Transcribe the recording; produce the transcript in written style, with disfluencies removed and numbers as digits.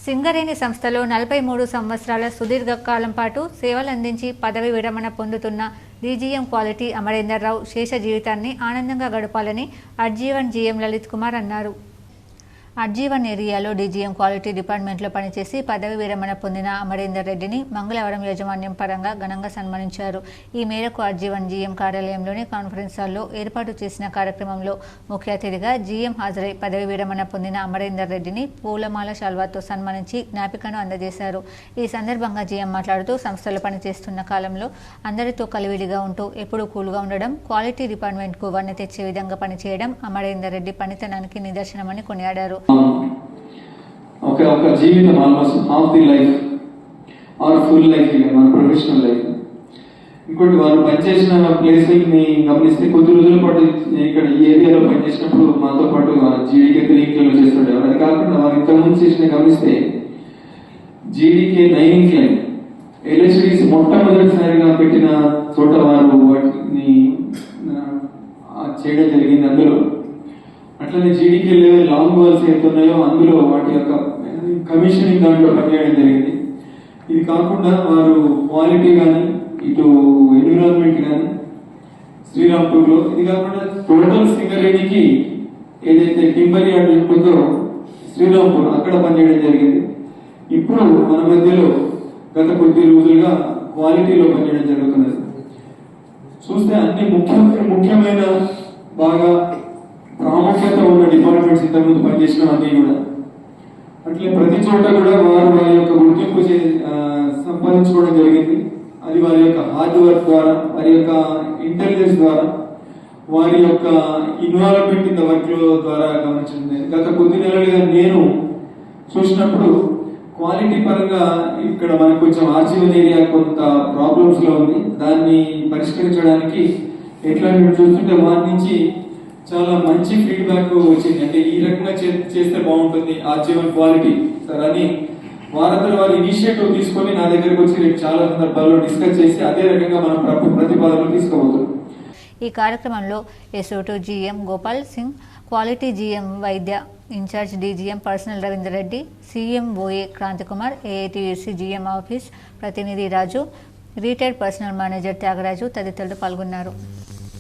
సింగరేణి సంస్థలో 43 సంవత్సరాల సుదీర్ఘకాలం పాటు సేవలందించి పదవి విరమణ పొందుతున్న డీజీఎం క్వాలిటీ అమరేందర్ రావు శేష జీవితాన్ని ఆనందంగా గడపాలని అర్జీవన్ జీఎం లలిత్ కుమార్ అన్నారు. అర్జీవన్ ఏరియాలో డీజీఎం క్వాలిటీ డిపార్ట్మెంట్లో పనిచేసి పదవి విరమణ పొందిన అమరేందర్ రెడ్డిని మంగళవారం యాజమాన్యం పరంగా ఘనంగా సన్మానించారు. ఈ మేరకు అర్జీవన్ జీఎం కార్యాలయంలోని కాన్ఫరెన్స్ హాల్లో ఏర్పాటు చేసిన కార్యక్రమంలో ముఖ్య అతిథిగా జీఎం హాజరై పదవి విరమణ పొందిన అమరేందర్ రెడ్డిని పూలమాల శాల్వాతో సన్మానించి జ్ఞాపికను అందజేశారు. ఈ సందర్భంగా జీఎం మాట్లాడుతూ సంస్థలో పనిచేస్తున్న కాలంలో అందరితో కలివిడిగా ఉంటూ ఎప్పుడూ కూల్గా ఉండడం, క్వాలిటీ డిపార్ట్మెంట్కు వన్నె తెచ్చే విధంగా పనిచేయడం అమరేందర్ రెడ్డి పనితనానికి నిదర్శనమని కొనియాడారు. ఒక జీవితం almost half the life or full life మన ప్రొఫెషనల్ లైఫ్. ఇంకోటి వారు పనిచేసిన ప్లేస్ని గమనిస్తే కొద్ది రోజుల పాటు ఇక్కడ ఈ ఏరియాలో పనిచేసినప్పుడు మాతో పాటు జీడీకే క్లినిక్లలో చేస్తుండేవారు. అది కాకుండా వారు ఇంతకుముందు చేసిన గమనిస్తే జీడీకే నైనింగ్ లైన్ ఎల్హెచ్డిసి మొట్టమొదటిసారిగా పెట్టిన చోట వారు వాటిని చేయడం జరిగింది. అందులో అట్లనే జీడీకే లెవెల్ లాంగ్ వాల్స్ ఏతున్నాయో అందులో వాటి యొక్క కమిషనింగ్ దాంట్లో పనిచేయడం జరిగింది. ఇది కాకుండా వారు క్వాలిటీ కానీ ఇటు ఎన్విరాన్మెంట్ కానీ శ్రీరాంపూర్లో, ఇది కాకుండా టోటల్ సింగరేణికి ఏదైతే టింబర్ యార్డ్ ఉంటుందో శ్రీరాంపూర్ అక్కడ పనిచేయడం జరిగింది. ఇప్పుడు మన మధ్యలో గత కొద్ది రోజులుగా క్వాలిటీలో పనిచేయడం జరుగుతున్నది. చూస్తే అన్ని ముఖ్యమైన బాగా ప్రాముఖ్యత ఉన్న డిపార్ట్మెంట్స్ ఇంతకుముందు పనిచేసిన అన్ని కూడా అట్లే ప్రతి చోట కూడా వారి యొక్క గుర్తింపు సంపాదించుకోవడం జరిగింది. అది వారి యొక్క హార్డ్ వర్క్ ద్వారా, వారి యొక్క ఇంటెలిజెన్స్ ద్వారా, వారి యొక్క ఇన్వాల్వ్మెంట్ ఇన్ ద వర్క్ ద్వారా గమనించింది. గత కొద్ది నెలలుగా నేను చూసినప్పుడు క్వాలిటీ పరంగా ఇక్కడ మనకు కొంచెం ఆర్జీవన్ ఏరియా కొంత ప్రాబ్లమ్స్ లో ఉంది. దాన్ని పరిష్కరించడానికి ఎట్లా చూస్తుంటే వారి నుంచి చాలా మంచి ఫీడ్బ్యాక్ వచ్చింది. అంటే ఈ రకంగా చేస్తే బాగుంటుంది ఆర్జీవన్ క్వాలిటీ సార్ అని వారందరూ వారి ఇనిషియేటివ్ తీసుకొని నా దగ్గరకు వచ్చి రేపు చాలా సందర్భాల్లో డిస్కస్ చేసి అదే రకంగా మనం ప్రతిపాదనలు తీసుకోబోతున్నాం. ఈ కార్యక్రమంలో SO to GM Gopal Singh, quality GM Vaidya in charge DGM personnel Ravinder Reddy, CMOA Kranthikumar, AITUC GM office ప్రతినిధి Raju, retired personnel manager Thyagaraju తదితరులు పాల్గొన్నారు.